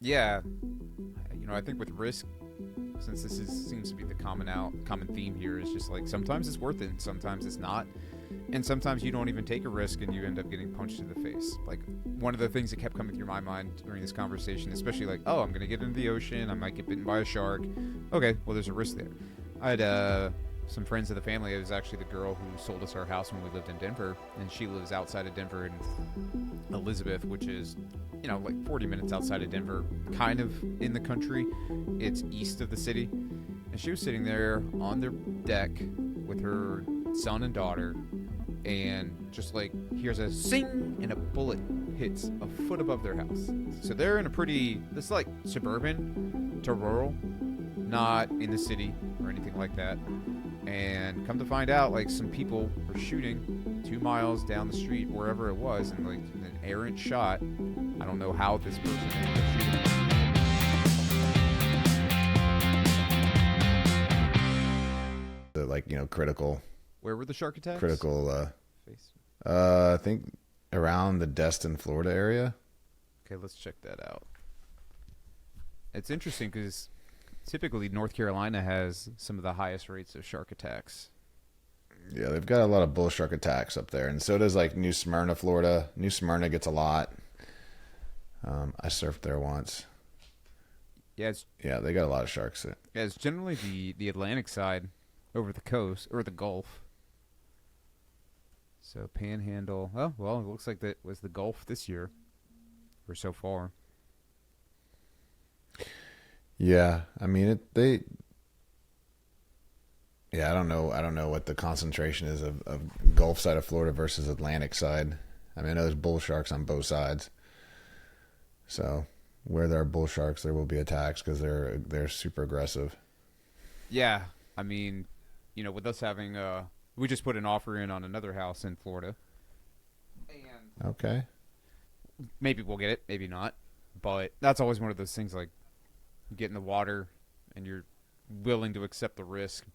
Yeah, I think with risk, since seems to be the common theme here, is just like sometimes it's worth it, and sometimes it's not, and sometimes you don't even take a risk and you end up getting punched in the face. Like one of the things that kept coming through my mind during this conversation, especially like, oh, I'm gonna get into the ocean, I might get bitten by a shark. Okay, well, there's a risk there. I had some friends of the family. It was actually the girl who sold us our house when we lived in Denver, and she lives outside of Denver in Elizabeth, which is, like 40 minutes outside of Denver, kind of in the country. It's east of the city. And she was sitting there on their deck with her son and daughter, and just like hears a sing, and a bullet hits a foot above their house. So they're in this is like suburban to rural, not in the city or anything like that. And come to find out, like, some people were shooting 2 miles down the street, wherever it was, and like an errant shot. I don't know how this person ended up shooting. Like, critical. Where were the shark attacks? Critical. Face. I think around the Destin, Florida area. Okay, let's check that out. It's interesting because typically North Carolina has some of the highest rates of shark attacks. Yeah, they've got a lot of bull shark attacks up there, and so does like New Smyrna, Florida. New Smyrna gets a lot. I surfed there once. Yeah, they got a lot of sharks there. Yeah, it's generally the Atlantic side over the coast or the Gulf. So Panhandle. Oh well, it looks like that was the Gulf this year, or so far. Yeah, I mean Yeah, I don't know what the concentration is of Gulf side of Florida versus Atlantic side. I mean, I know there's bull sharks on both sides. So where there are bull sharks, there will be attacks because they're super aggressive. Yeah, I mean, with us having we just put an offer in on another house in Florida. And Okay. maybe we'll get it, maybe not. But that's always one of those things, like, you get in the water and you're willing to accept the risk,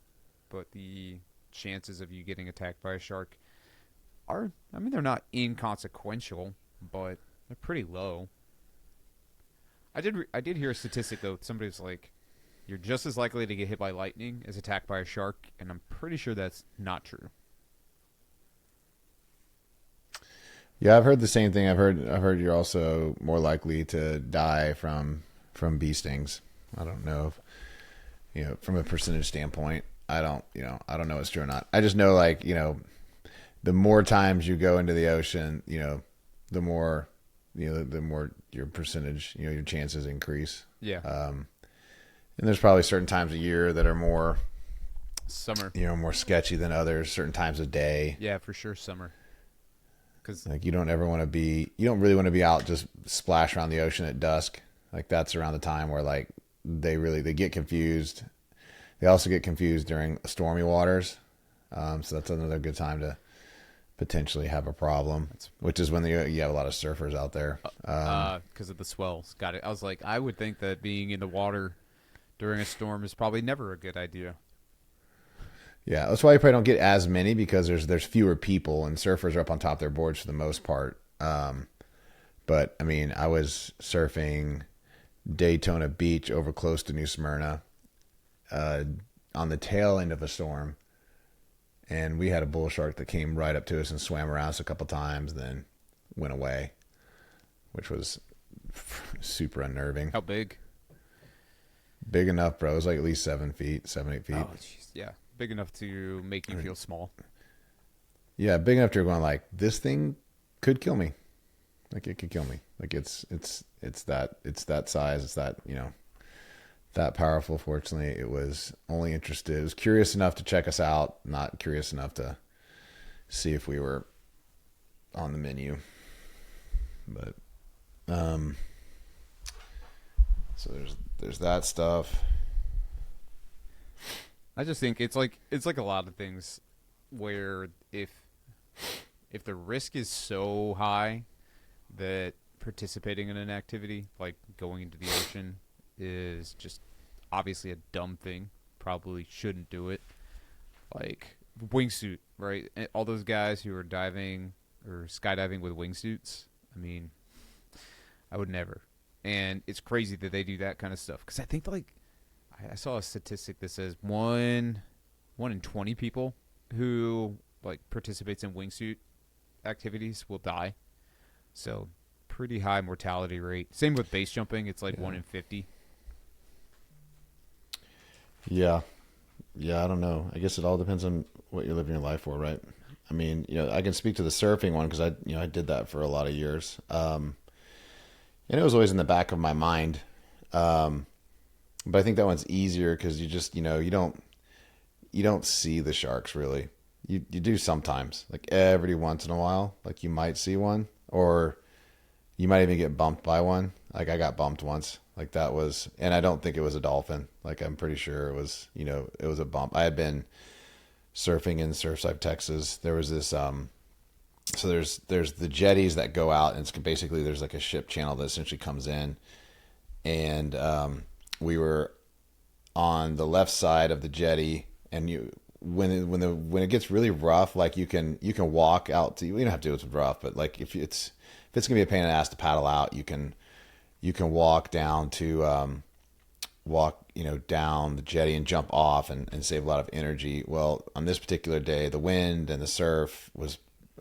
but the chances of you getting attacked by a shark are, they're not inconsequential, but they're pretty low. I did hear a statistic, though. Somebody was like, you're just as likely to get hit by lightning as attacked by a shark, and I'm pretty sure that's not true. Yeah, I've heard the same thing. I've heard you're also more likely to die from bee stings. I don't know if, from a percentage standpoint, I don't know if it's true or not. I just know, like, the more times you go into the ocean, the more your percentage, your chances increase. Yeah. And there's probably certain times of year that are more Summer. More sketchy than others, certain times of day. Yeah, for sure, summer. Cause like, you don't really want to be out just splash around the ocean at dusk. Like, that's around the time where, like, they get confused. They also get confused during stormy waters. So that's another good time to potentially have a problem, which is when you have a lot of surfers out there. Because of the swells. Got it. I was like, I would think that being in the water during a storm is probably never a good idea. Yeah, that's why you probably don't get as many, because there's fewer people, and surfers are up on top of their boards for the most part. But I mean, I was surfing Daytona Beach over close to New Smyrna on the tail end of a storm, and we had a bull shark that came right up to us and swam around us a couple times, then went away, which was super unnerving. How big? Big enough, bro. It was like at least 7 feet, 8 feet. Oh, jeez. Yeah. Big enough to make you feel small. Yeah, big enough to going like, this thing could kill me. Like, it could kill me. Like, it's that size. It's that, that powerful. Fortunately, it was only interested. It was curious enough to check us out, not curious enough to see if we were on the menu. But, so there's that stuff. I just think it's like a lot of things where if the risk is so high that participating in an activity like going into the ocean is just obviously a dumb thing, probably shouldn't do it. Like wingsuit, right? All those guys who are diving or skydiving with wingsuits, I mean, I would never. And it's crazy that they do that kind of stuff. Because I think, like, I saw a statistic that says one in 20 people who, like, participates in wingsuit activities will die. So pretty high mortality rate. Same with base jumping. It's like 1 in 50. Yeah. Yeah, I don't know. I guess it all depends on what you're living your life for, right? I mean, I can speak to the surfing one because I did that for a lot of years. And it was always in the back of my mind. But I think that one's easier because you just, you don't see the sharks really. You do sometimes, like every once in a while, like you might see one, or you might even get bumped by one. Like I got bumped once. Like that was, and I don't think it was a dolphin. Like I'm pretty sure it was, it was a bump. I had been surfing in Surfside, Texas. There was this, so there's the jetties that go out, and it's basically there's like a ship channel that essentially comes in, and we were on the left side of the jetty, and when it gets really rough, like you can walk out to, you don't have to do it with rough, but like if it's gonna be a pain in the ass to paddle out, you can walk down to down the jetty and jump off and save a lot of energy. Well, on this particular day, the wind and the surf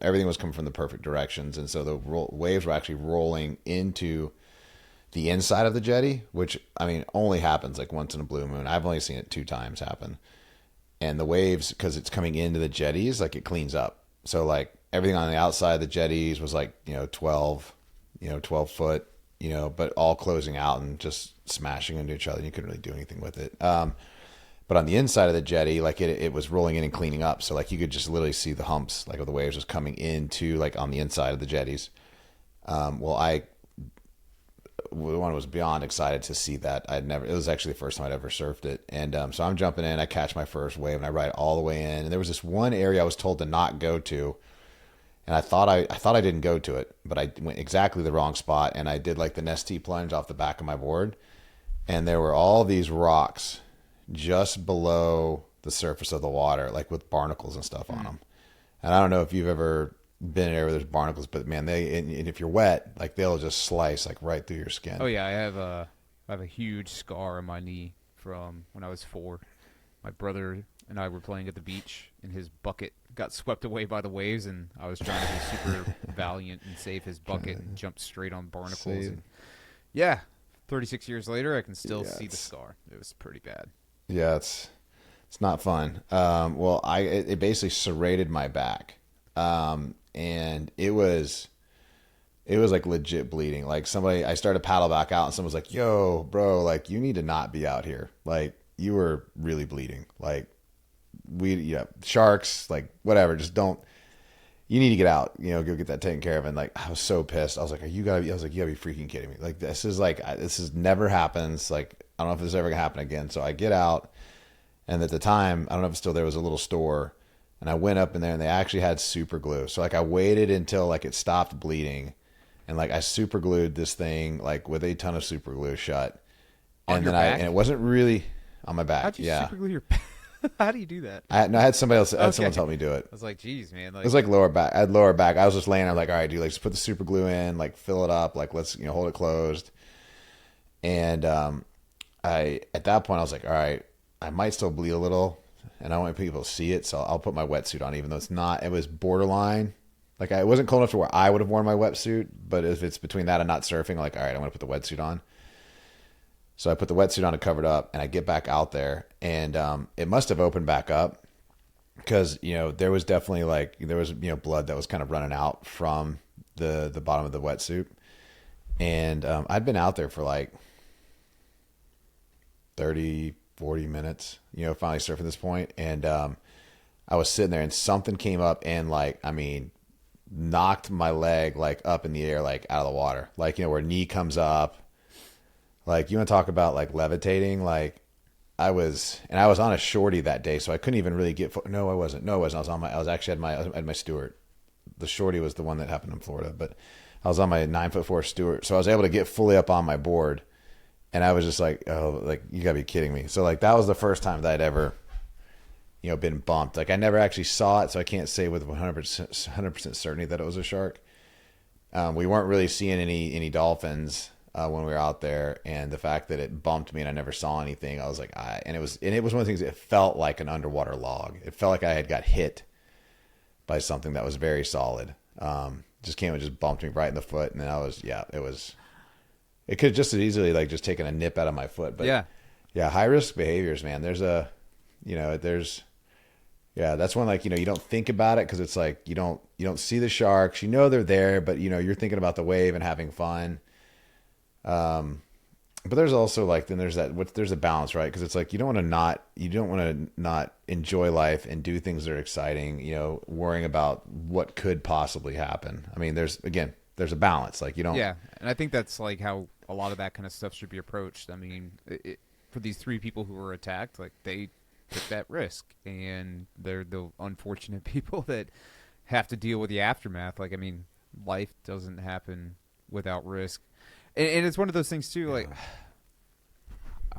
everything was coming from the perfect directions, and so the waves were actually rolling into the inside of the jetty, which I mean only happens like once in a blue moon. I've only seen it 2 times happen. And the waves, because it's coming into the jetties, like it cleans up. So like everything on the outside of the jetties was like 12 foot, but all closing out and just smashing into each other. You couldn't really do anything with it. But on the inside of the jetty, like it was rolling in and cleaning up. So like you could just literally see the humps, like of the waves just coming into like on the inside of the jetties. One was beyond excited to see that. It was actually the first time I'd ever surfed it. And so I'm jumping in, I catch my first wave and I ride all the way in. And there was this one area I was told to not go to. And I thought I didn't go to it, but I went exactly the wrong spot. And I did like the Nestea plunge off the back of my board. And there were all these rocks just below the surface of the water, like with barnacles and stuff on them. And I don't know if you've ever been in an area where there's barnacles, but man, and if you're wet, like they'll just slice like right through your skin. Oh yeah, I have a huge scar on my knee from when I was 4. My brother and I were playing at the beach, and his bucket got swept away by the waves, and I was trying to be super valiant and save his bucket and jumped straight on barnacles. And yeah, 36 years later, I can still see the scar. It was pretty bad. Yeah, it's not fun. It basically serrated my back. And it was like legit bleeding. Like I started to paddle back out and someone was like, yo, bro, like you need to not be out here. Like you were really bleeding. Like sharks, like whatever, you need to get out, go get that taken care of. And like, I was so pissed. I was like, you gotta be freaking kidding me. Like, this is never happens. Like, I don't know if this is ever gonna happen again. So I get out, and at the time, I don't know if it's still there, was a little store. And I went up in there and they actually had super glue. So like I waited until like it stopped bleeding, and like I super glued this thing like with a ton of super glue shut. And and it wasn't really on my back. How'd you super glue your back? How do you do that? I had somebody else, someone help me do it. I was like, geez, man. Like, it was like lower back. I had lower back. I was just laying there like, all right, dude, like just put the super glue in, like fill it up, like let's, hold it closed. And at that point I was like, all right, I might still bleed a little, and I don't want people to see it, so I'll put my wetsuit on, even though it was borderline. Like it wasn't cold enough to where I would have worn my wetsuit, but if it's between that and not surfing, I'm like, all right, I'm going to put the wetsuit on. So I put the wetsuit on and covered up, and I get back out there, and it must have opened back up because, there was definitely blood that was kind of running out from the bottom of the wetsuit. And I'd been out there for like 30, 40 minutes, finally surfing this point. And I was sitting there and something came up and knocked my leg like up in the air, like out of the water, like, where knee comes up. Like, you want to talk about like levitating? Like I was on a shorty that day, so I couldn't even really get, no, I wasn't. I was actually at my Stewart. The shorty was the one that happened in Florida, but I was on my 9'4" Stewart. So I was able to get fully up on my board. And I was just like, oh, like, you gotta be kidding me. So like, that was the first time that I'd ever, been bumped. Like I never actually saw it, so I can't say with 100% certainty that it was a shark. We weren't really seeing any dolphins. when we were out there, and the fact that it bumped me and I never saw anything, I was like, and it was one of the things. It felt like an underwater log. It felt like I had got hit by something that was very solid. Just came and just bumped me right in the foot, and then it could have just as easily like just taken a nip out of my foot. But yeah, high risk behaviors, man. That's when, like, you don't think about it because it's like you don't see the sharks. They're there, but you're thinking about the wave and having fun. But there's also like there's a balance, right? Because it's like you don't want to not enjoy life and do things that are exciting. Worrying about what could possibly happen. I mean, there's a balance. Like you don't. Yeah, and I think that's like how a lot of that kind of stuff should be approached. I mean, for these 3 people who were attacked, like they took that risk, and they're the unfortunate people that have to deal with the aftermath. Like, I mean, life doesn't happen without risk. And it's one of those things too, like,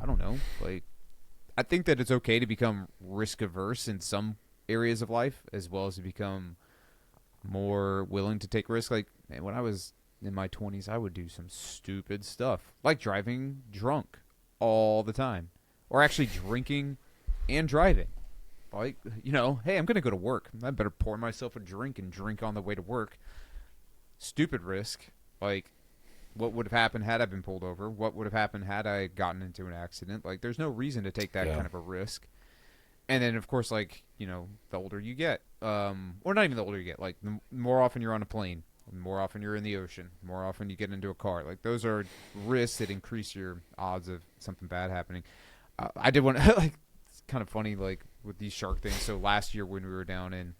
I don't know, like, I think that it's okay to become risk averse in some areas of life, as well as to become more willing to take risks. Like, man, when I was in my 20s, I would do some stupid stuff, like driving drunk all the time, or actually drinking and driving. Like, hey, I'm going to go to work. I better pour myself a drink and drink on the way to work. Stupid risk. Like, what would have happened had I been pulled over? What would have happened had I gotten into an accident? Like, there's no reason to take that kind of a risk. And then, of course, like, the older you get, or not even the older you get, like, the more often you're on a plane, the more often you're in the ocean, the more often you get into a car. Like, those are risks that increase your odds of something bad happening. I did one, like, it's kind of funny, like, with these shark things. So last year when we were down in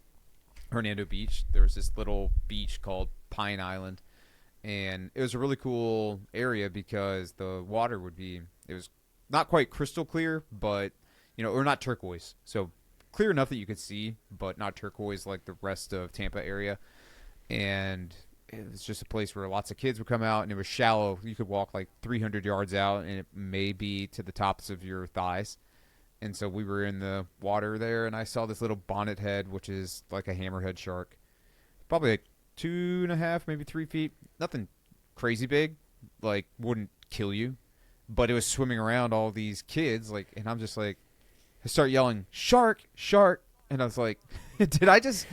Hernando Beach, there was this little beach called Pine Island. And it was a really cool area because the water it was not quite crystal clear, but, or not turquoise. So clear enough that you could see, but not turquoise like the rest of Tampa area. And it was just a place where lots of kids would come out, and it was shallow. You could walk like 300 yards out, and it may be to the tops of your thighs. And so we were in the water there, and I saw this little bonnet head, which is like a hammerhead shark. Probably like 2.5, maybe 3 feet. Nothing crazy big, like wouldn't kill you, but it was swimming around all these kids, like, and I'm just like, I start yelling, "Shark, shark!" And I was like, did I just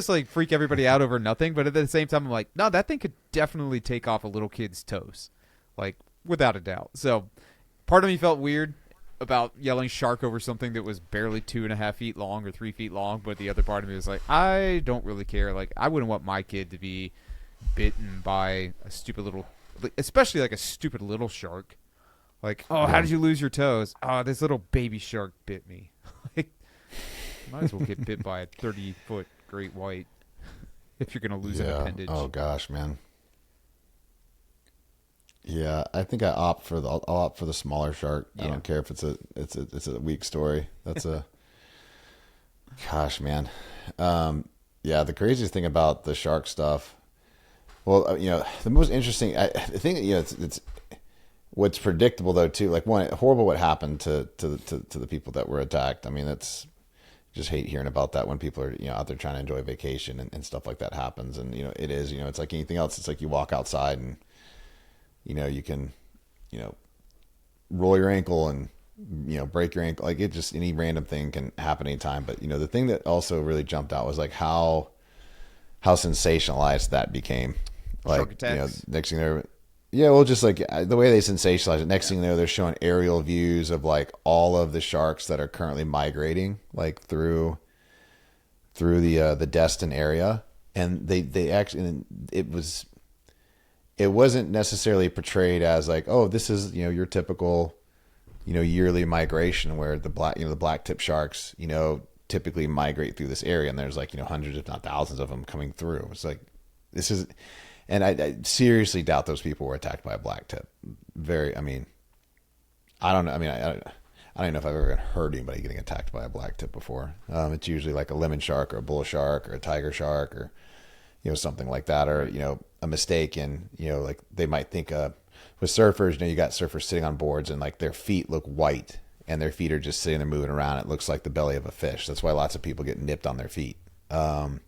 like freak everybody out over nothing? But at the same time, I'm like, no, that thing could definitely take off a little kid's toes, like without a doubt. So part of me felt weird about yelling shark over something that was barely 2.5 feet long or 3 feet long, but the other part of me was like, I don't really care. Like, I wouldn't want my kid to be bitten by a stupid little, especially like a stupid little shark. Like, oh, how did you lose your toes? Oh, this little baby shark bit me. Like, might as well get bit by a 30-foot great white if you're gonna lose an appendage. Oh gosh, man. Yeah, I think I'll opt for the smaller shark. Yeah. I don't care if it's a weak story. That's a gosh, man. Yeah, the craziest thing about the shark stuff. Well, the most interesting. I think it's what's predictable though too. Like horrible what happened to the people that were attacked. I mean, that's just hate hearing about that when people are out there trying to enjoy vacation and stuff like that happens. And it is it's like anything else. It's like you walk outside and you can roll your ankle and break your ankle. Like, it just, any random thing can happen anytime. But the thing that also really jumped out was like how sensationalized that became. Like, next thing they're just like the way they sensationalize it. Next thing they're showing aerial views of like all of the sharks that are currently migrating like through the Destin area, and they actually, it wasn't necessarily portrayed as like, oh, this is your typical yearly migration where the black tip sharks typically migrate through this area, and there's like hundreds if not thousands of them coming through. It's like, this is, and I seriously doubt those people were attacked by a black tip. I don't know. I mean, I don't even know if I've ever heard anybody getting attacked by a black tip before. It's usually like a lemon shark or a bull shark or a tiger shark or something like that, or a mistake. And like they might think with surfers, you got surfers sitting on boards and like their feet look white and their feet are just sitting there moving around. It looks like the belly of a fish. That's why lots of people get nipped on their feet, because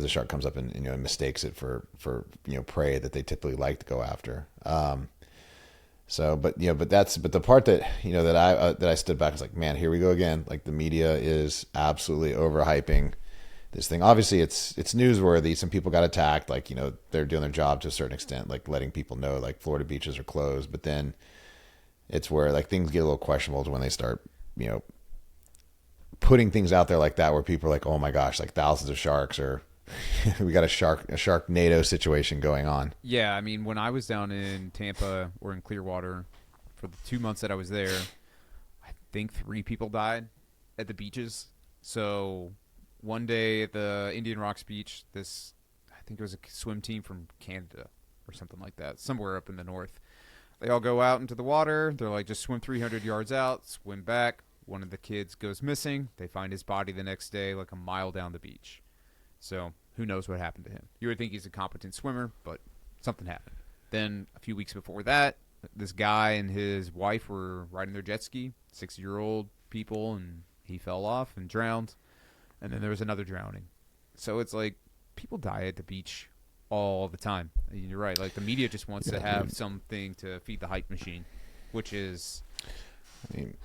the shark comes up and mistakes it for prey that they typically like to go after. So, but the part that that I stood back was like, man, here we go again. Like the media is absolutely overhyping this thing. Obviously, it's newsworthy. Some people got attacked. Like they're doing their job to a certain extent, like letting people know like Florida beaches are closed. But then it's where like things get a little questionable when they start putting things out there like that, where people are like, oh my gosh, like thousands of sharks, or we got a Sharknado situation going on. Yeah, I mean, when I was down in Tampa or in Clearwater for the 2 months that I was there, I think 3 people died at the beaches. So one day at the Indian Rocks beach, I think it was a swim team from Canada or something like that, somewhere up in the north. They all go out into the water. They're like, just swim 300 yards out, swim back. One of the kids goes missing. They find his body the next day, like a mile down the beach. So who knows what happened to him? You would think he's a competent swimmer, but something happened. Then a few weeks before that, this guy and his wife were riding their jet ski, 6-year-old people, and he fell off and drowned. And then there was another drowning. So it's like people die at the beach all the time. And you're right. Like the media just wants to have something to feed the hype machine, which is, I mean,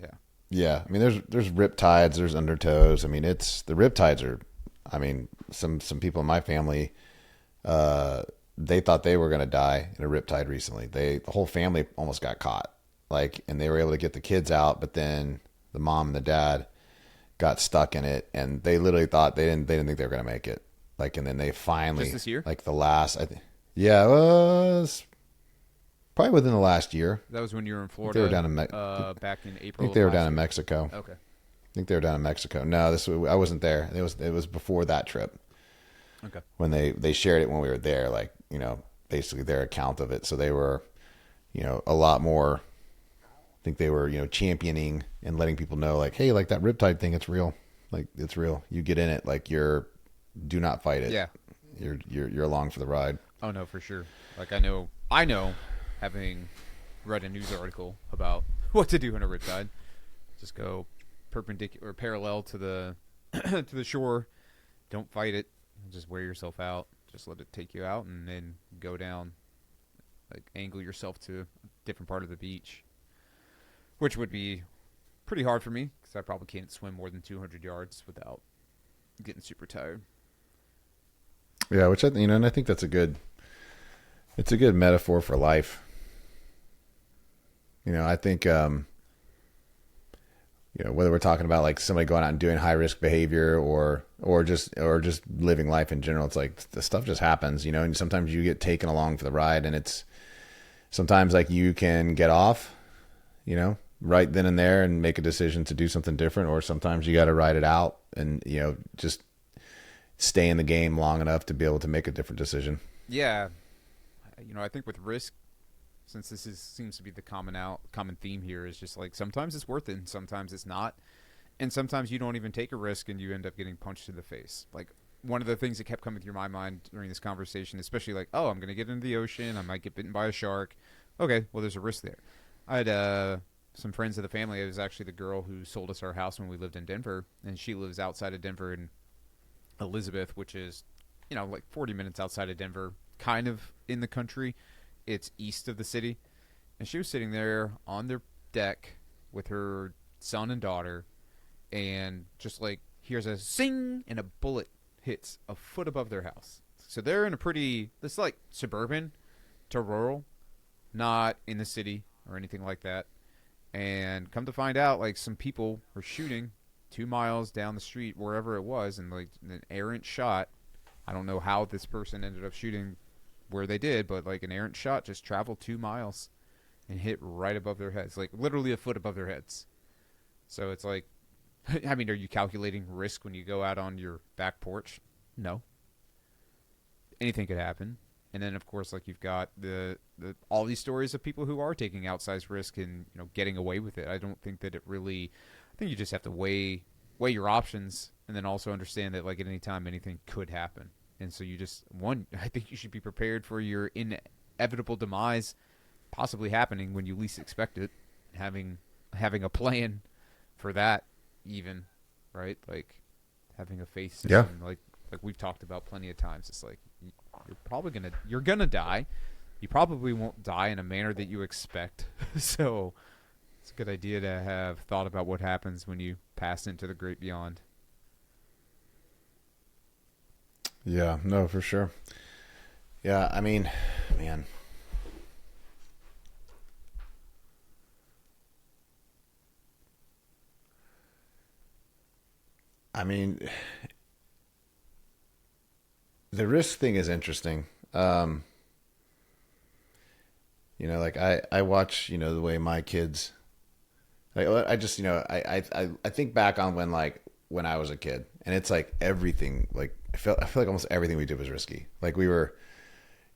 yeah. Yeah, I mean, there's Riptides, there's Undertows. I mean, the Riptides are. I mean, some people in my family, they thought they were going to die in a Riptide recently. The whole family almost got caught, like, and they were able to get the kids out, but then the mom and the dad got stuck in it, and they literally thought they didn't think they were going to make it. Like, and then they finally, just this year, like yeah, it was probably within the last year. That was when you were in Florida. They were down in back in April. I think they were down in Mexico. Okay. I think they were down in Mexico. No, I wasn't there. It was before that trip. Okay. When they shared it when we were there, like, basically their account of it. So they were, a lot more. I think they were, championing and letting people know, like, hey, like that Riptide thing, it's real. Like, it's real. You get in it, like do not fight it. Yeah. You're along for the ride. Oh no, for sure. Like I know, having read a news article about what to do in a Riptide. Just go perpendicular or parallel to the to the shore. Don't fight it. Just wear yourself out. Just let it take you out, and then go down. Like angle yourself to a different part of the beach, which would be pretty hard for me because I probably can't swim more than 200 yards without getting super tired. Yeah, which and I think it's a good metaphor for life. I think whether we're talking about like somebody going out and doing high risk behavior or just living life in general, it's like the stuff just happens, and sometimes you get taken along for the ride, and it's sometimes like you can get off, right then and there and make a decision to do something different, or sometimes you got to ride it out and just stay in the game long enough to be able to make a different decision. Yeah, I think with risk, since seems to be the common theme here, is just like sometimes it's worth it and sometimes it's not, and sometimes you don't even take a risk and you end up getting punched in the face. Like one of the things that kept coming through my mind during this conversation, especially like, oh, I'm going to get into the ocean, I might get bitten by a shark. Okay, well, there's a risk there. I had some friends of the family. It was actually the girl who sold us our house when we lived in Denver, and she lives outside of Denver in Elizabeth, which is like 40 minutes outside of Denver, kind of in the country. It's east of the city. And she was sitting there on their deck with her son and daughter, and just like hears a zing, and a bullet hits a foot above their house. So they're in this like suburban to rural, not in the city or anything like that. And come to find out, like some people were shooting 2 miles down the street, wherever it was, and like an errant shot. I don't know how this person ended up shooting where they did, but like an errant shot just traveled 2 miles and hit right above their heads, like literally a foot above their heads. So it's like, I mean, are you calculating risk when you go out on your back porch? No. Anything could happen. And then of course, like you've got the all these stories of people who are taking outsized risk and getting away with it. I don't think that it really. I think you just have to weigh your options, and then also understand that like at any time anything could happen. And so I think you should be prepared for your inevitable demise possibly happening when you least expect it. Having a plan for that, even, right? Like having a faith system, like we've talked about plenty of times. It's like you're gonna die. you probably won't die in a manner that you expect. So it's a good idea to have thought about what happens when you pass into the great beyond. Yeah, no, for sure. Yeah, I mean, man. I mean, the risk thing is interesting. Like I watch, the way my kids, like I just, I think back on when I was a kid, and it's like everything, like I feel like almost everything we did was risky. Like we were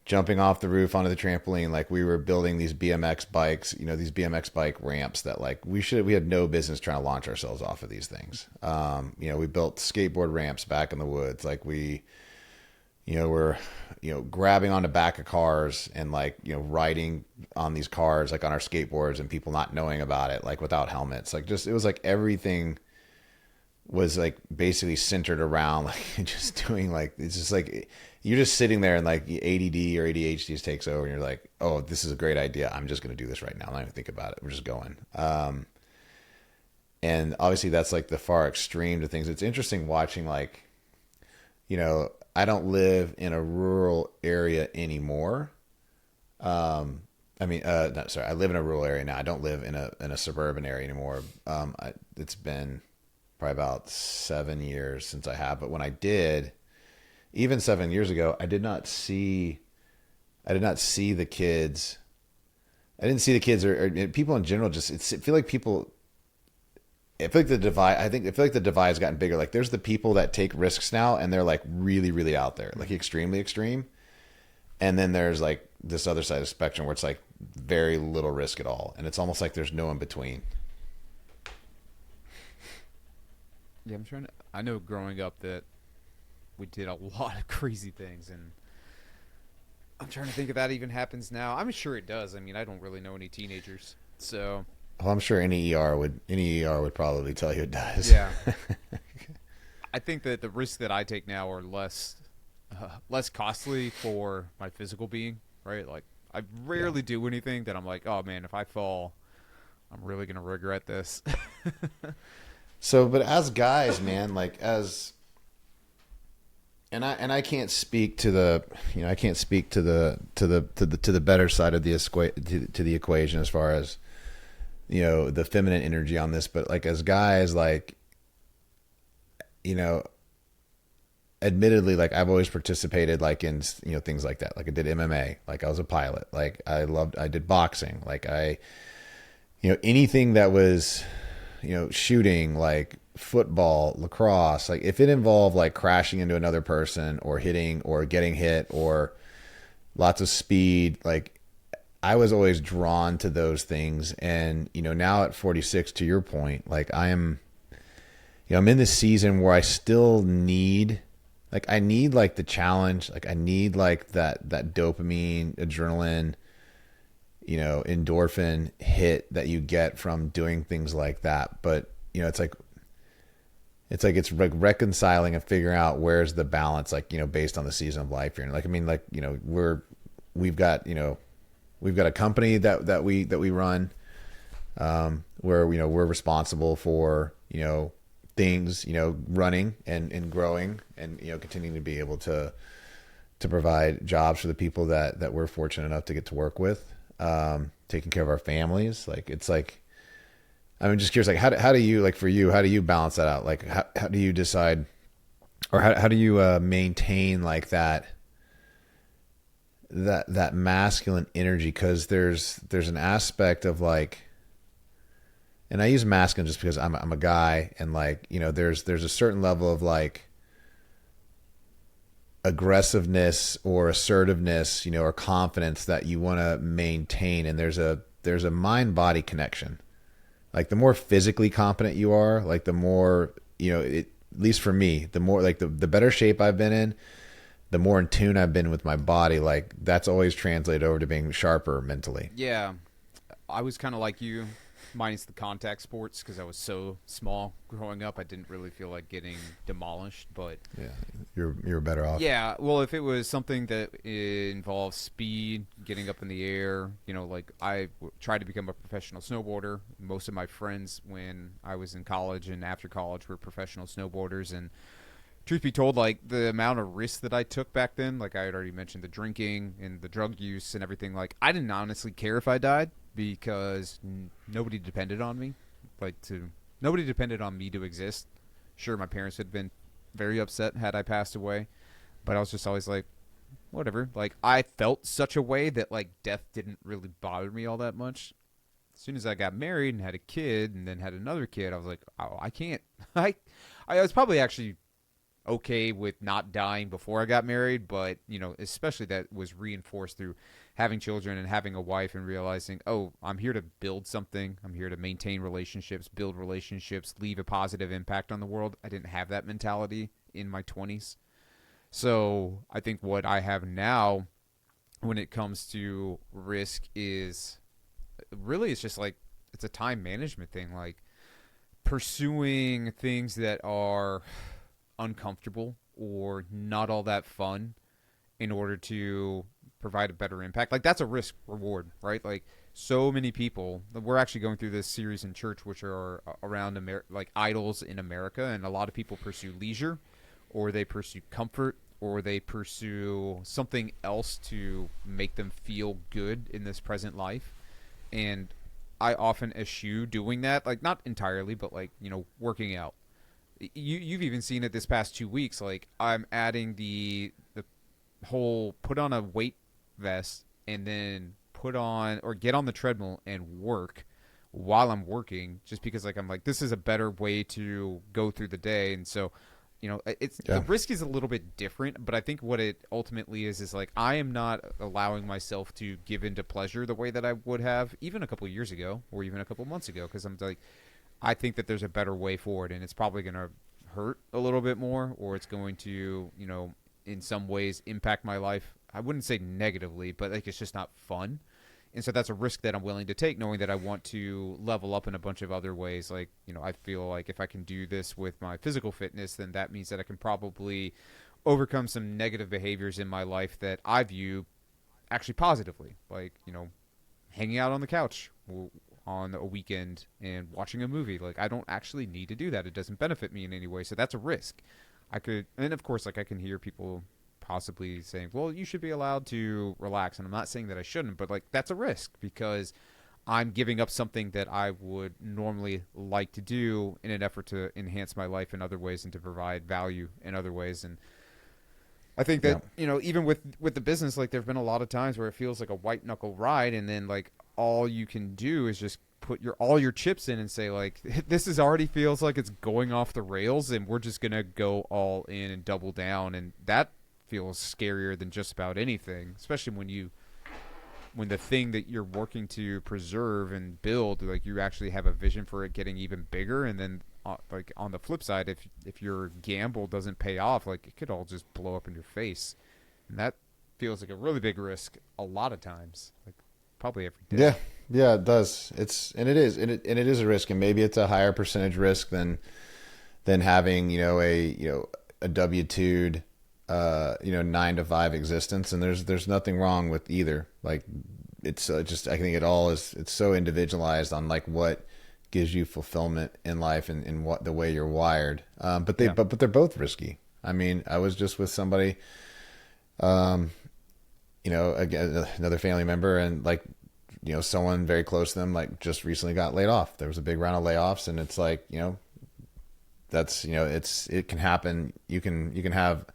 jumping off the roof onto the trampoline, like we were building these BMX bikes, these BMX bike ramps that like we had no business trying to launch ourselves off of these things. We built skateboard ramps back in the woods, like we we're, grabbing on the back of cars and like, riding on these cars, like on our skateboards, and people not knowing about it, like without helmets. Like just, it was like everything was like basically centered around like just doing like, it's just like, you're just sitting there and like ADD or ADHD takes over and you're like, oh, this is a great idea. I'm just going to do this right now. I'm not even think about it. We're just going. And obviously that's like the far extreme to things. It's interesting watching like, I don't live in a rural area anymore. I live in a rural area now. I don't live in a suburban area anymore. It's been probably about 7 years since I have, but when I did, even 7 years ago, I did not see the kids. I didn't see the kids or people in general. Just I feel like the divide. I feel like the divide's gotten bigger. Like there's the people that take risks now, and they're like really, really out there, like extremely extreme. And then there's like this other side of the spectrum where it's like very little risk at all, and it's almost like there's no in between. Yeah, I know growing up that we did a lot of crazy things, and I'm trying to think if that even happens now. I'm sure it does. I mean, I don't really know any teenagers, so. Well, I'm sure any ER would probably tell you it does. Yeah. I think that the risks that I take now are less costly for my physical being, right? Like I rarely do anything that I'm like, oh man, if I fall, I'm really gonna regret this. So, but as guys, man, like and I can't speak to the better side of the equation as far as the feminine energy on this, but like as guys, like admittedly, like I've always participated like in things like that. Like I did MMA, like I was a pilot, like I did boxing, like anything that was shooting, like football, lacrosse, like if it involved like crashing into another person or hitting or getting hit or lots of speed, like I was always drawn to those things. And now at 46, to your point, like I'm in this season where I still need like the challenge, like I need like that dopamine, adrenaline, endorphin hit that you get from doing things like that. But it's like reconciling and figuring out where's the balance, like based on the season of life you're in. Like I mean, like we've got a company that we run, where we're responsible for things running and growing and continuing to be able to provide jobs for the people that we're fortunate enough to get to work with, taking care of our families. Like it's like, I'm just curious, like how do you, like for you, how do you balance that out? Like how do you decide, or how do you maintain like that masculine energy? Because there's an aspect of like, and I use masculine just because I'm a guy, and like there's a certain level of like aggressiveness or assertiveness, or confidence that you want to maintain, and there's a mind body connection. Like the more physically competent you are, like the more at least for me, the more like the better shape I've been in, the more in tune I've been with my body. Like that's always translated over to being sharper mentally. Yeah, I was kind of like you minus the contact sports, because I was so small growing up. I didn't really feel like getting demolished, but Yeah, you're better off. yeah, well, if it was something that involves speed, getting up in the air, like tried to become a professional snowboarder. Most of my friends when I was in college and after college were professional snowboarders, and truth be told, like the amount of risk that I took back then, like I had already mentioned the drinking and the drug use and everything, like I didn't honestly care if I died because nobody depended on me. Nobody depended on me to exist. Sure, my parents had been very upset had I passed away, but I was just always like, whatever. Like I felt such a way that like death didn't really bother me all that much. As soon as I got married and had a kid and then had another kid, I was like, oh, I can't. I was probably actually okay with not dying before I got married, but especially that was reinforced through having children and having a wife and realizing, oh, I'm here to build something. I'm here to maintain relationships, build relationships, leave a positive impact on the world. I didn't have that mentality in my 20s. So I think what I have now when it comes to risk is really it's just like it's a time management thing, like pursuing things that are uncomfortable or not all that fun in order to provide a better impact. Like that's a risk reward, right? Like so many people, we're actually going through this series in church which are around like idols in America, and a lot of people pursue leisure or they pursue comfort or they pursue something else to make them feel good in this present life. And I often eschew doing that, like not entirely, but like, working out. You've even seen it this past 2 weeks. Like I'm adding the whole put on a weight vest and then put on or get on the treadmill and work while I'm working, just because like I'm like this is a better way to go through the day. And so the risk is a little bit different, but I think what it ultimately is like I am not allowing myself to give into pleasure the way that I would have even a couple of years ago or even a couple of months ago, because I'm like I think that there's a better way forward, and it's probably going to hurt a little bit more, or it's going to, in some ways impact my life. I wouldn't say negatively, but like it's just not fun. And so that's a risk that I'm willing to take, knowing that I want to level up in a bunch of other ways. Like, I feel like if I can do this with my physical fitness, then that means that I can probably overcome some negative behaviors in my life that I view actually positively. Like, hanging out on the couch on a weekend and watching a movie. Like I don't actually need to do that. It doesn't benefit me in any way. So that's a risk. And of course, like I can hear people possibly saying, well, you should be allowed to relax. And I'm not saying that I shouldn't, but like that's a risk because I'm giving up something that I would normally like to do in an effort to enhance my life in other ways and to provide value in other ways. And I think that, even with the business, like there've been a lot of times where it feels like a white knuckle ride, and then like all you can do is just put all your chips in and say like this is already feels like it's going off the rails, and we're just gonna go all in and double down. And that feels scarier than just about anything, especially when the thing that you're working to preserve and build, like you actually have a vision for it getting even bigger. And then like on the flip side, if your gamble doesn't pay off, like it could all just blow up in your face, and that feels like a really big risk a lot of times, like probably every day. Yeah, it does. It is a risk, and maybe it's a higher percentage risk than having a W-2'd 9 to 5 existence. And there's nothing wrong with either. Like it's just I think it's so individualized on like what gives you fulfillment in life and what the way you're wired. But they're both risky. I mean, I was just with somebody, again, another family member, and like, someone very close to them, like just recently got laid off. There was a big round of layoffs, and it's like, that's, it can happen. You can have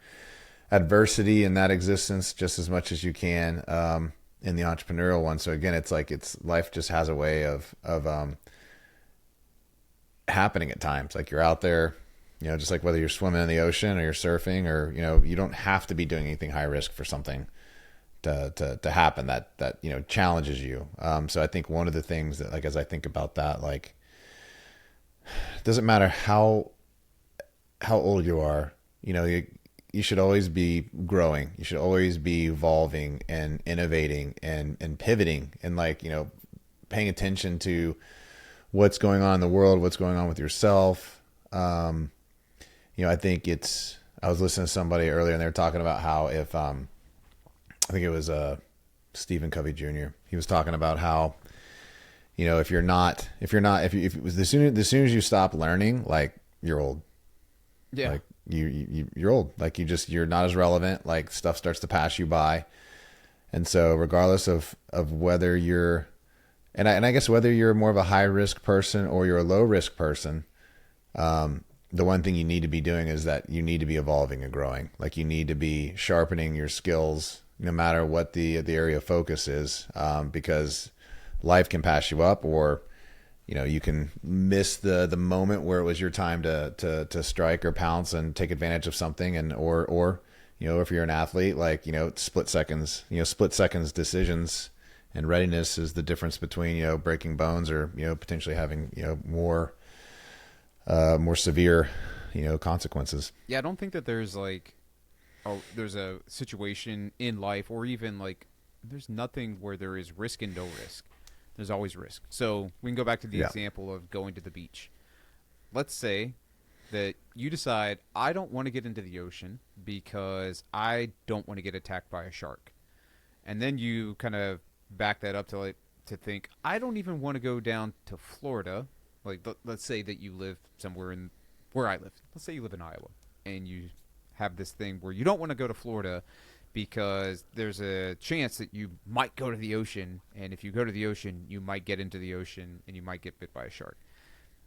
adversity in that existence just as much as you can, in the entrepreneurial one. So again, it's like, life just has a way of happening at times. Like you're out there, just like whether you're swimming in the ocean or you're surfing, or, you don't have to be doing anything high risk for something to happen that challenges you. So I think one of the things that, like, as I think about that, like, it doesn't matter how old you are, you should always be growing. You should always be evolving and innovating and pivoting and like, paying attention to what's going on in the world, what's going on with yourself. I think I was listening to somebody earlier and they were talking about how if, I think it was, Stephen Covey Jr. He was talking about how, as soon as you stop learning, like you're old. Yeah. Like you're old. Like you're not as relevant. Like stuff starts to pass you by. And so regardless of whether you're, and I guess whether you're more of a high risk person or you're a low risk person, the one thing you need to be doing is that you need to be evolving and growing. Like you need to be sharpening your skills no matter what the area of focus is, because life can pass you up, or you can miss the moment where it was your time to strike or pounce and take advantage of something, and or if you're an athlete, like split seconds decisions and readiness is the difference between breaking bones or potentially having more severe consequences. Yeah, I don't think that there's there's a situation in life, or even there's nothing where there is risk and no risk. There's always risk. So we can go back to the example of going to the beach. Let's say that you decide, I don't want to get into the ocean because I don't want to get attacked by a shark. And then you kind of back that up to think, I don't even want to go down to Florida. Let's say that you live somewhere in where I live. Let's say you live in Iowa and you have this thing where you don't want to go to Florida because there's a chance that you might go to the ocean, and if you go to the ocean, you might get into the ocean and you might get bit by a shark.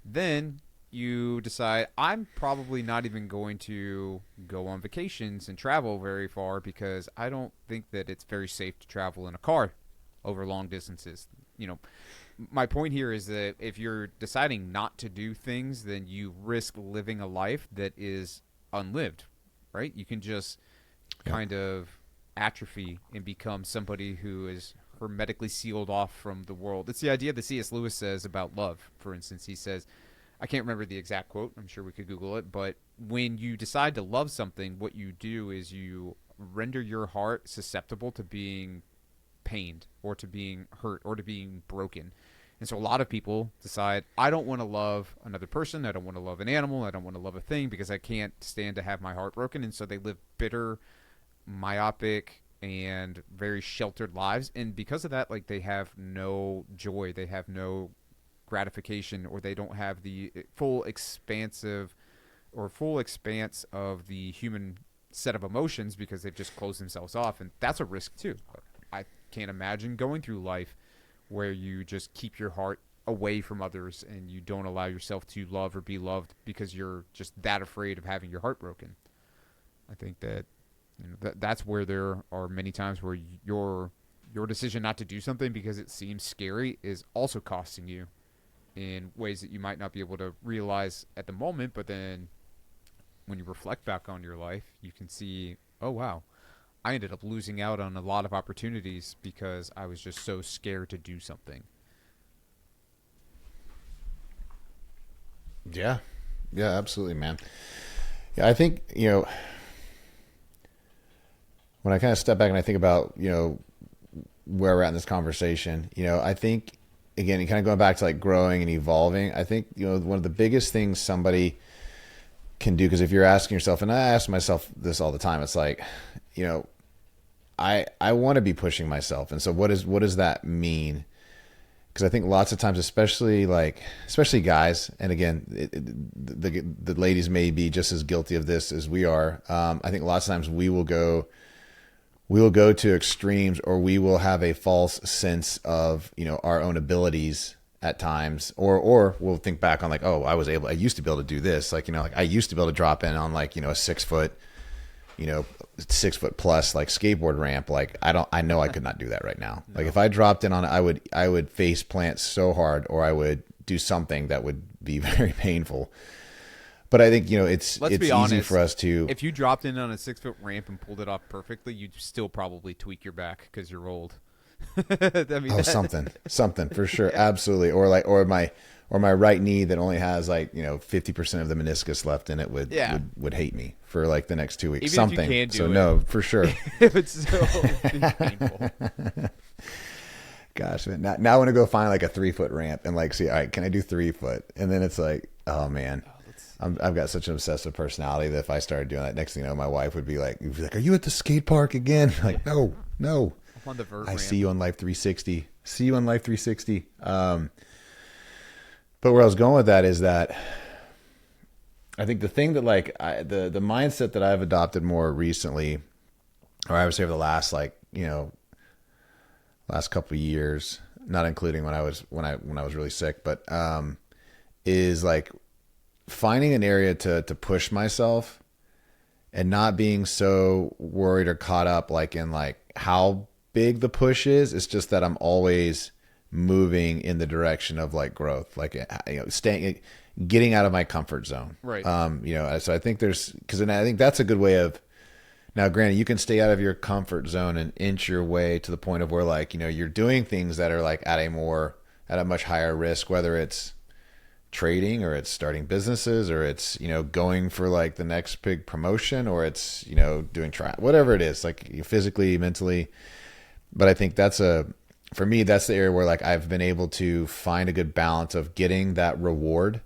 Then you decide, I'm probably not even going to go on vacations and travel very far because I don't think that it's very safe to travel in a car over long distances. My point here is that if you're deciding not to do things, then you risk living a life that is unlived, right? You can just kind of atrophy and become somebody who is hermetically sealed off from the world. It's the idea that C.S. Lewis says about love. For instance, he says, I can't remember the exact quote, I'm sure we could Google it, but when you decide to love something, what you do is you render your heart susceptible to being pained or to being hurt or to being broken. And so a lot of people decide, I don't want to love another person, I don't want to love an animal, I don't want to love a thing because I can't stand to have my heart broken. And so they live bitter, myopic, and very sheltered lives. And because of that, they have no joy, they have no gratification, or they don't have the full expanse of the human set of emotions because they've just closed themselves off. And that's a risk too. I can't imagine going through life where you just keep your heart away from others and you don't allow yourself to love or be loved because you're just that afraid of having your heart broken. I think that that's where there are many times where your decision not to do something because it seems scary is also costing you in ways that you might not be able to realize at the moment, but then when you reflect back on your life, you can see, oh wow, I ended up losing out on a lot of opportunities because I was just so scared to do something. Yeah, absolutely, man. Yeah, I think, when I kind of step back and I think about, where we're at in this conversation, I think, again, kind of going back to growing and evolving, I think, one of the biggest things somebody can do, because if you're asking yourself, and I ask myself this all the time, it's I want to be pushing myself. And so what does that mean? Because I think lots of times, especially guys, and again, the ladies may be just as guilty of this as we are. I think lots of times we will go to extremes, or we will have a false sense of, our own abilities at times, or we'll think back on I used to be able to do this. I used to be able to drop in on a 6 foot, 6 foot plus skateboard ramp. I know I could not do that right now. No. If I dropped in on it, I would face plant so hard, or I would do something that would be very painful. But I think, it's easy honest, for us to. If you dropped in on a 6 foot ramp and pulled it off perfectly, you'd still probably tweak your back because you're old. Something for sure. Yeah. Absolutely. Or my right knee that only has 50% of the meniscus left in it would hate me for the next 2 weeks. Even something. If you can do so it. No, for sure. If it's so painful. Gosh, man. Now I want to go find like a 3-foot ramp and like see, all right, can I do 3 foot? And then it's like, oh man, I've got such an obsessive personality that if I started doing that, next thing you know, my wife would be like, are you at the skate park again? Like, no. I'm on the vert I ramp. see you on Life 360. See you on Life 360. But where I was going with that is that I think the thing that like the mindset that I've adopted more recently, or I would say over the last last couple of years, not including when I was really sick, but is like finding an area to push myself and not being so worried or caught up like in like how big the push is. It's just that I'm always moving in the direction of like growth, like getting out of my comfort zone. Right. So I think I think that's a good way of. Now, granted, you can stay out of your comfort zone and inch your way to the point of where, like, you're doing things that are like at a much higher risk, whether it's trading or it's starting businesses or it's, going for like the next big promotion or it's, doing whatever it is, like physically, mentally. But I think for me, that's the area where like I've been able to find a good balance of getting that reward,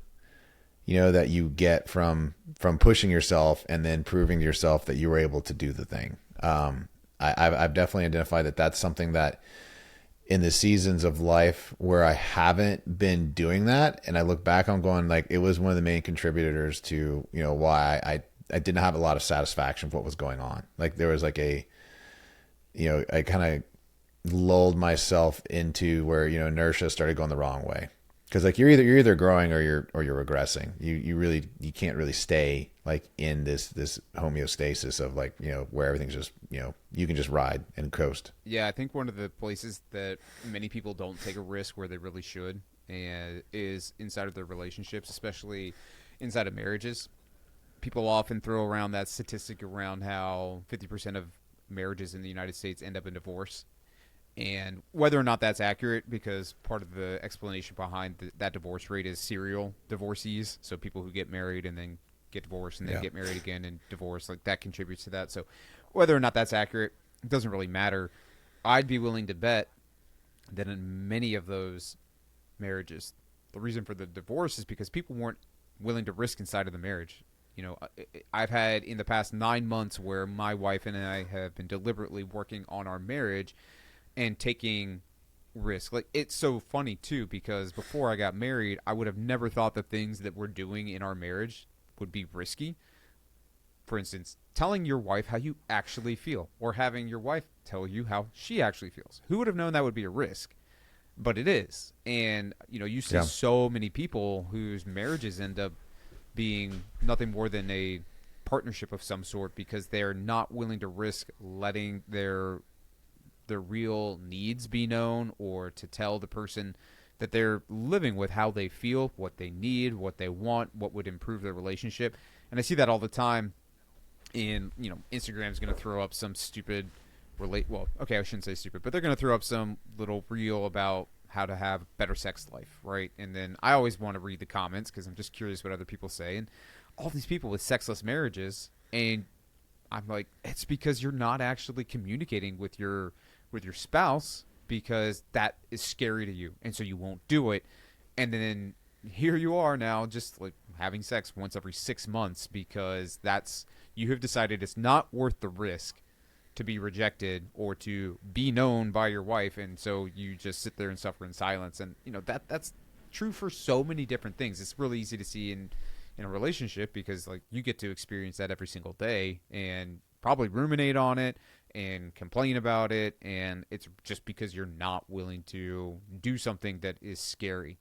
that you get from pushing yourself and then proving to yourself that you were able to do the thing. I've definitely identified that that's something that in the seasons of life where I haven't been doing that, and I look back on going like, it was one of the main contributors to, why I didn't have a lot of satisfaction with what was going on. Like there was like I kind of lulled myself into where, inertia started going the wrong way. Because like you're either growing or you're regressing. You can't really stay like in this homeostasis of like where everything's just you can just ride and coast. Yeah, I think one of the places that many people don't take a risk where they really should, and is inside of their relationships, especially inside of marriages. People often throw around that statistic around how 50% of marriages in the United States end up in divorce. And whether or not that's accurate, because part of the explanation behind that divorce rate is serial divorcees, so people who get married and then get divorced and then get married again and divorce, like that contributes to that. So whether or not that's accurate, it doesn't really matter. I'd be willing to bet that in many of those marriages, the reason for the divorce is because people weren't willing to risk inside of the marriage. I've had in the past 9 months where my wife and I have been deliberately working on our marriage and taking risk. Like, it's so funny too, because before I got married, I would have never thought the things that we're doing in our marriage would be risky. For instance, telling your wife how you actually feel, or having your wife tell you how she actually feels. Who would have known that would be a risk? But it is. And you see so many people whose marriages end up being nothing more than a partnership of some sort because they're not willing to risk letting their real needs be known, or to tell the person that they're living with how they feel, what they need, what they want, what would improve their relationship. And I see that all the time in, Instagram's going to throw up some stupid I shouldn't say stupid, but they're going to throw up some little reel about how to have a better sex life, right? And then I always want to read the comments because I'm just curious what other people say. And all these people with sexless marriages, and I'm like, it's because you're not actually communicating with your spouse, because that is scary to you, and so you won't do it. And then here you are now just like having sex once every 6 months because you have decided it's not worth the risk to be rejected or to be known by your wife, and so you just sit there and suffer in silence. And that's true for so many different things. It's really easy to see in a relationship because like you get to experience that every single day and probably ruminate on it and complain about it, and it's just because you're not willing to do something that is scary.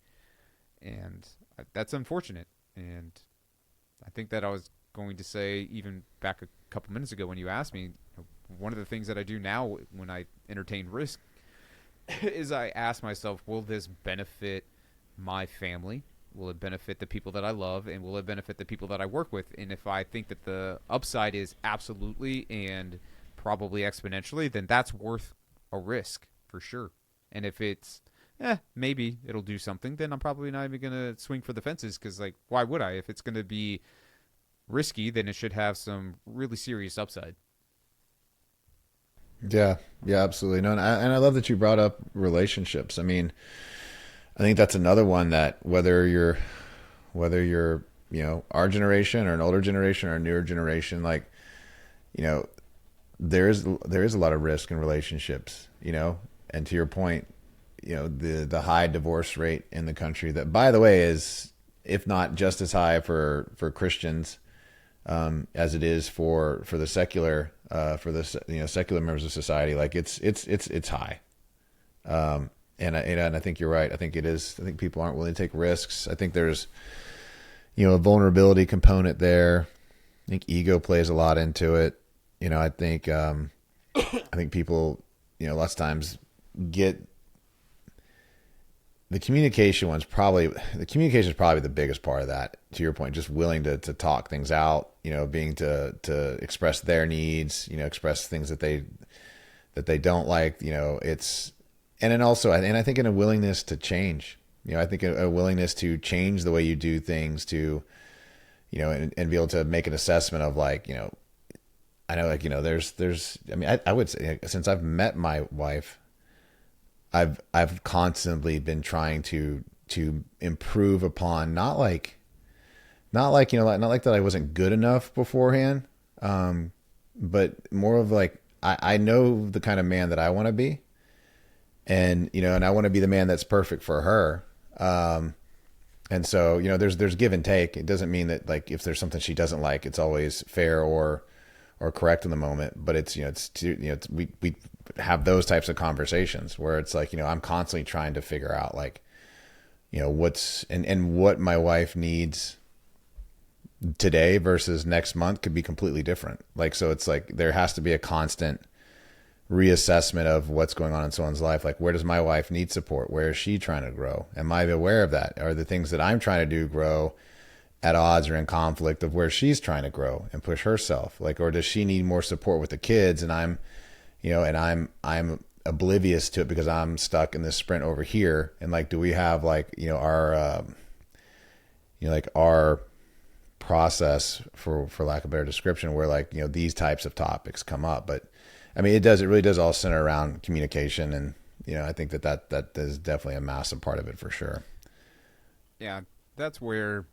And that's unfortunate. And I think that I was going to say, even back a couple minutes ago when you asked me, one of the things that I do now when I entertain risk is I ask myself, will this benefit my family? Will it benefit the people that I love? And will it benefit the people that I work with? And if I think that the upside is absolutely and probably exponentially, then that's worth a risk for sure. And if it's maybe it'll do something, then I'm probably not even going to swing for the fences, because like, why would I? If it's going to be risky, then it should have some really serious upside. Yeah, yeah, absolutely. No, and I love that you brought up relationships. I mean, I think that's another one that whether you're our generation or an older generation or a newer generation, like you know there is a lot of risk in relationships. And to your point, the high divorce rate in the country, that by the way is, if not just as high for Christians, as it is for the secular, for the secular members of society. Like it's high. And I think you're right. I think it is. I think people aren't willing to take risks. I think there's a vulnerability component there. I think ego plays a lot into it. I think people lots of times get the communication one's probably the communication is probably the biggest part of that. To your point, just willing to talk things out, being to express their needs, express things that they don't like, it's, and then also, and I think in a willingness to change, I think a willingness to change the way you do things, to, and be able to make an assessment of like, I know, like, I mean, I would say since I've met my wife, I've constantly been trying to improve upon, not like not like that I wasn't good enough beforehand, but more of like I know the kind of man that I want to be, and and I want to be the man that's perfect for her. And so there's give and take. It doesn't mean that like if there's something she doesn't like, it's always fair or correct in the moment, but we have those types of conversations where it's like, I'm constantly trying to figure out like, what's and what my wife needs today versus next month could be completely different. Like, so it's like, there has to be a constant reassessment of what's going on in someone's life. Like, where does my wife need support? Where is she trying to grow? Am I aware of that? Are the things that I'm trying to do grow at odds or in conflict of where she's trying to grow and push herself? Like, or does she need more support with the kids, and I'm oblivious to it because I'm stuck in this sprint over here? And like, do we have like, our, like our process, for lack of a better description, where like, these types of topics come up? But I mean, it really does all center around communication. And, I think that is definitely a massive part of it for sure. Yeah. That's where,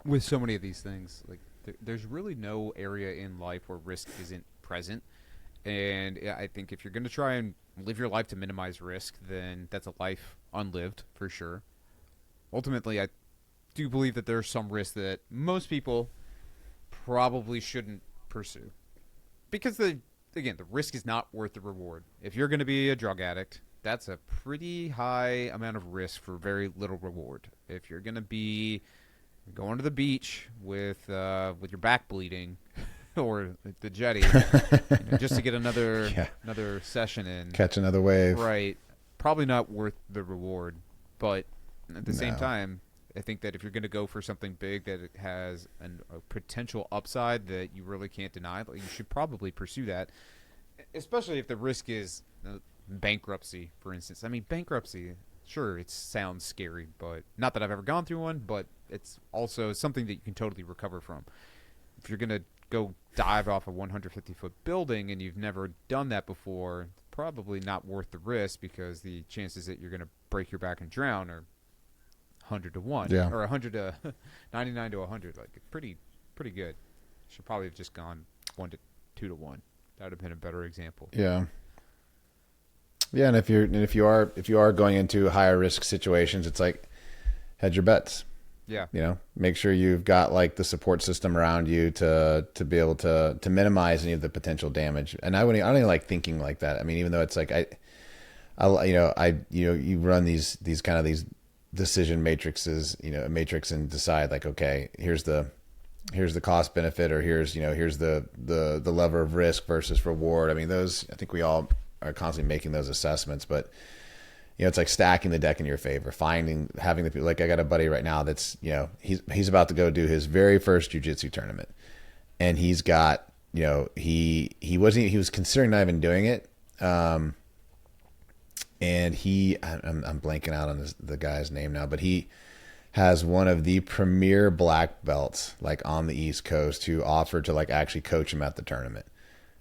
with so many of these things, like there's really no area in life where risk isn't present. And I think if you're going to try and live your life to minimize risk, then that's a life unlived for sure. Ultimately, I do believe that there's some risk that most people probably shouldn't pursue, because the risk is not worth the reward. If you're going to be a drug addict, that's a pretty high amount of risk for very little reward. If you're going to be going to the beach with your back bleeding or the jetty, just to get another session in, catch another wave, right? Probably not worth the reward. But at the same time, I think that if you're going to go for something big that it has a potential upside that you really can't deny, you should probably pursue that, especially if the risk is bankruptcy, for instance. I mean, bankruptcy, sure, it sounds scary, but not that I've ever gone through one, but it's also something that you can totally recover from. If you're going to go dive off a 150-foot building and you've never done that before, it's probably not worth the risk, because the chances that you're going to break your back and drown are 100 to 1, or 100 to 99 to 100. Like, pretty good. Should probably have just gone 1 to 2 to 1. That would have been a better example. Yeah. Yeah, and if you are going into higher risk situations, it's like, hedge your bets. Yeah. Make sure you've got like the support system around you to be able to minimize any of the potential damage. And I don't even like thinking like that. I mean, even though it's like you run these kind of these decision matrices, matrix, and decide like, okay, here's the cost benefit, or here's the lever of risk versus reward. I mean, I think we all are constantly making those assessments, but it's like stacking the deck in your favor, having the people. Like, I got a buddy right now that's, he's about to go do his very first jiu-jitsu tournament, and he's got, he was considering not even doing it. And I'm blanking out on the guy's name now, but he has one of the premier black belts like on the East Coast who offered to like actually coach him at the tournament.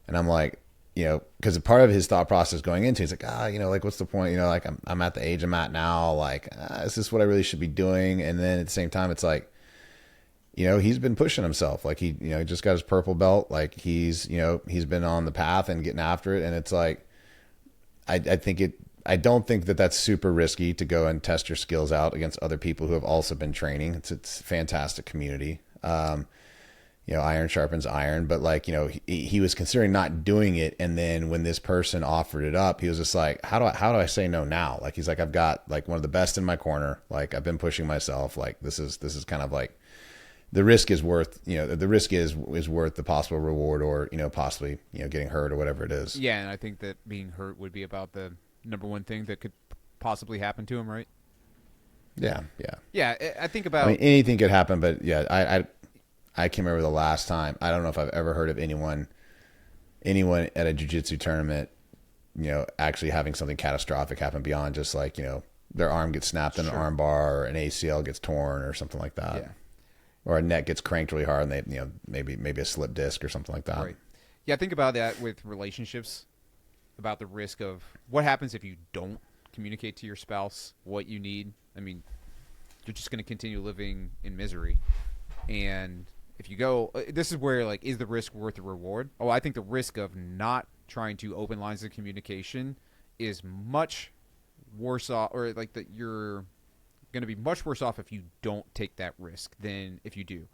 And I'm like, because part of his thought process going into, he's like, like, what's the point? Like I'm at the age I'm at now. Like, is this what I really should be doing? And then at the same time, it's like, he's been pushing himself. Like he just got his purple belt. Like he's been on the path and getting after it. And it's like, I don't think that that's super risky to go and test your skills out against other people who have also been training. It's a fantastic community. Iron sharpens iron, but like, he was considering not doing it. And then when this person offered it up, he was just like, how do I say no now? Like, he's like, I've got like one of the best in my corner. Like I've been pushing myself. Like this is kind of like the risk is worth, the risk is worth the possible reward or, possibly, getting hurt or whatever it is. Yeah. And I think that being hurt would be about the number one thing that could possibly happen to him. Right. Yeah. Yeah. I think about, anything could happen, but yeah, I can't remember the last time. I don't know if I've ever heard of anyone at a jiu-jitsu tournament, actually having something catastrophic happen beyond just like, their arm gets snapped in an arm bar or an ACL gets torn or something like that. Yeah. Or a neck gets cranked really hard and they, maybe a slip disc or something like that. Right. Yeah, I think about that with relationships, about the risk of what happens if you don't communicate to your spouse what you need. I mean, you're just going to continue living in misery. And if you go, this is where, like, is the risk worth the reward? Oh, I think the risk of not trying to open lines of communication is much worse off, or like that you're going to be much worse off if you don't take that risk than if you do.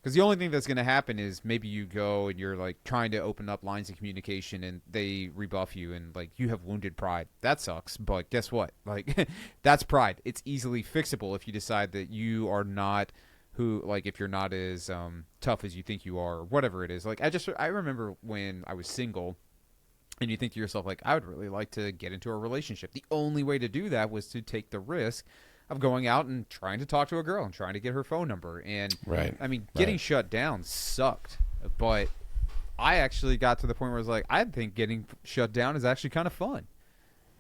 Because the only thing that's going to happen is maybe you go and you're like trying to open up lines of communication and they rebuff you and like you have wounded pride. That sucks. But guess what? Like that's pride. It's easily fixable if you decide that you are not if you're not as tough as you think you are or whatever it is. Like I remember when I was single and you think to yourself like, I would really like to get into a relationship. The only way to do that was to take the risk of going out and trying to talk to a girl and trying to get her phone number. And right. I mean, getting shut down sucked, but I actually got to the point where I was like, I think getting shut down is actually kind of fun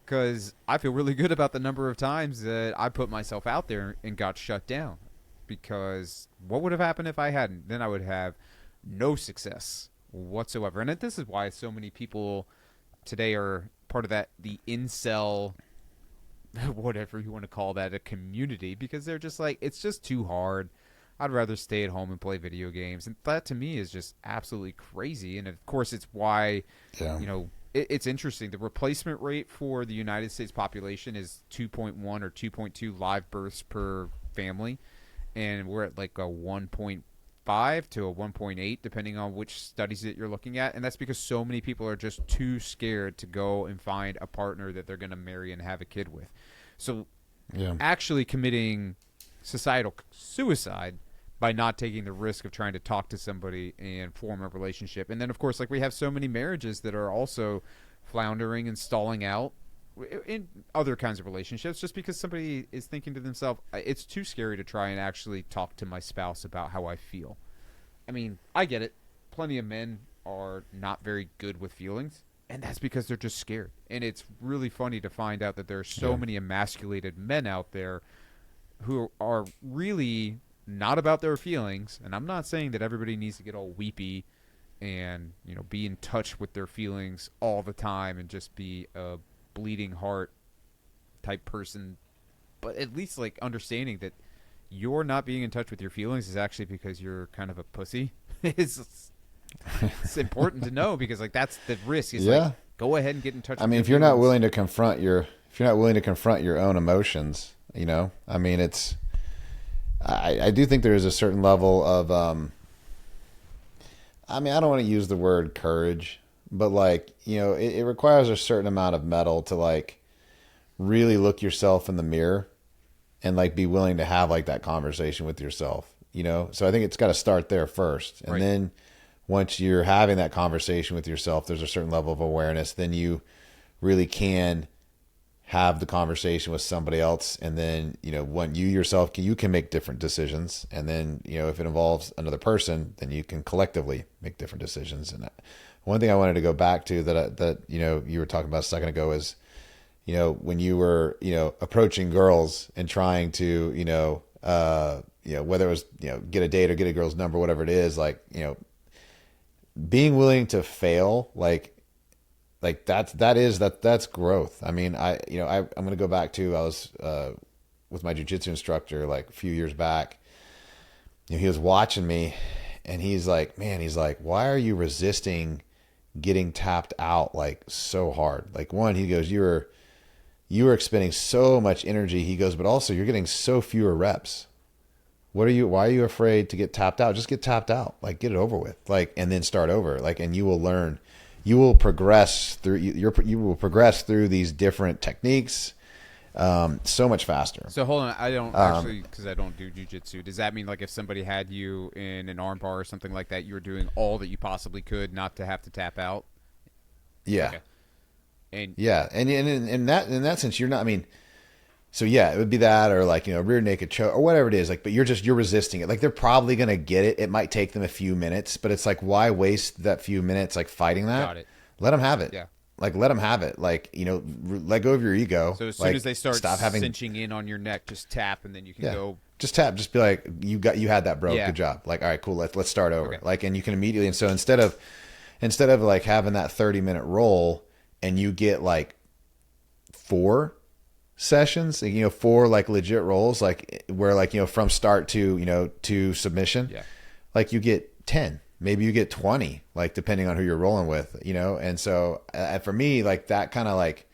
because I feel really good about the number of times that I put myself out there and got shut down. Because what would have happened if I hadn't? Then I would have no success whatsoever. And this is why so many people today are part of the incel, whatever you want to call that, a community, because they're just like, it's just too hard. I'd rather stay at home and play video games. And that to me is just absolutely crazy. And of course, it's why, it's interesting. The replacement rate for the United States population is 2.1 or 2.2 live births per family. And we're at like a 1.5 to a 1.8, depending on which studies that you're looking at. And that's because so many people are just too scared to go and find a partner that they're going to marry and have a kid with. So actually committing societal suicide by not taking the risk of trying to talk to somebody and form a relationship. And then, of course, like we have so many marriages that are also floundering and stalling out in other kinds of relationships just because somebody is thinking to themselves, it's too scary to try and actually talk to my spouse about how I feel. I mean, I get it. Plenty of men are not very good with feelings, and that's because they're just scared. And it's really funny to find out that there are so many emasculated men out there who are really not about their feelings. And I'm not saying that everybody needs to get all weepy and, be in touch with their feelings all the time and just be a bleeding heart type person, but at least like understanding that you're not being in touch with your feelings is actually because you're kind of a pussy. it's important to know because like that's the risk is like go ahead and get in touch. I mean, if you're not willing to confront your own emotions, I mean, it's I do think there is a certain level of I mean, I don't want to use the word courage, but like, it requires a certain amount of mettle to like really look yourself in the mirror and like be willing to have like that conversation with yourself, So I think it's got to start there first. And then once you're having that conversation with yourself, there's a certain level of awareness. Then you really can have the conversation with somebody else. And then, when you yourself you can make different decisions. And then, if it involves another person, then you can collectively make different decisions. And one thing I wanted to go back to that you were talking about a second ago is, when you were, approaching girls and trying to, whether it was, get a date or get a girl's number, whatever it is, like, being willing to fail, like like that's growth. I mean, I'm going to go back to, I was with my jiu-jitsu instructor like a few years back. He was watching me, and he's like, man, he's like, why are you resisting getting tapped out like so hard? Like, one, he goes, you were expending so much energy. He goes, but also you're getting so fewer reps. Why are you afraid to get tapped out? Just get tapped out. Like, get it over with. Like, and then start over. Like, and you will learn, you will progress through, you will progress through these different techniques so much faster. So hold on, I don't actually, because I don't do jiu-jitsu. Does that mean like if somebody had you in an arm bar or something like that, you were doing all that you possibly could not to have to tap out? Yeah. Okay. And yeah, and in that sense, you're not. I mean, so yeah, it would be that, or like, rear naked choke or whatever it is. Like, but you're resisting it. Like, they're probably gonna get it. It might take them a few minutes, but it's like, why waste that few minutes like fighting that? Got it. Let them have it. Yeah. Like, let them have it. Like, let go of your ego. So as soon as they start stop having, cinching in on your neck, just tap, and then you can go. Just tap. Just be like, you had that, bro. Yeah. Good job. Like, all right, cool. Let's start over. Okay. Like, and you can immediately. And so instead of like having that 30-minute roll, and you get like 4 sessions, 4 like legit rolls, like where like, from start to, to submission, like you get 10, maybe you get 20, like depending on who you're rolling with, And so for me, like that kind of like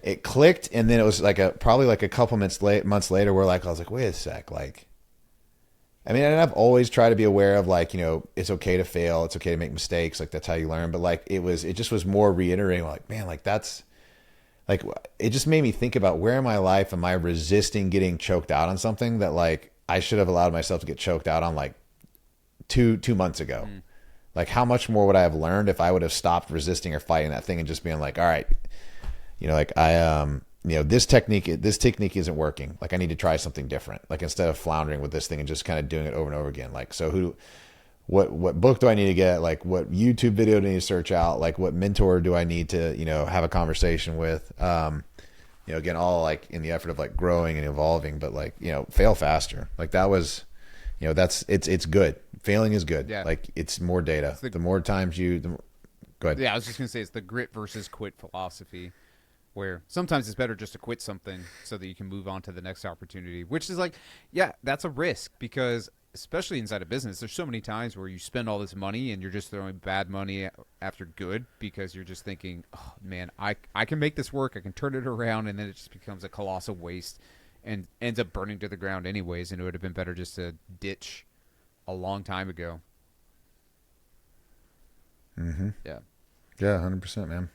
it clicked. And then it was like probably like a couple months later where like, I was like, wait a sec. Like, I mean, and I've always tried to be aware of like, it's okay to fail. It's okay to make mistakes. Like, that's how you learn. But like, it just was more reiterating like, man, like that's like, it just made me think about, where in my life am I resisting getting choked out on something that like I should have allowed myself to get choked out on like two months ago. Like, how much more would I have learned if I would have stopped resisting or fighting that thing and just being like, all right, like this technique isn't working. Like, I need to try something different. Like, instead of floundering with this thing and just kind of doing it over and over again. Like, so what book do I need to get? Like, what YouTube video do I need to search out? Like, what mentor do I need to, have a conversation with? Again, all like in the effort of like growing and evolving, but like, fail faster. Like, that was, it's good. Failing is good. Yeah. Like, it's more data. The more times go ahead. Yeah, I was just gonna say, it's the grit versus quit philosophy, where sometimes it's better just to quit something so that you can move on to the next opportunity, which is like, yeah, that's a risk, because especially inside a business, there's so many times where you spend all this money and you're just throwing bad money after good, because you're just thinking, oh man, I can make this work, I can turn it around, and then it just becomes a colossal waste and ends up burning to the ground anyways, and it would have been better just to ditch a long time ago. Mm-hmm. Yeah. Yeah, 100%, man.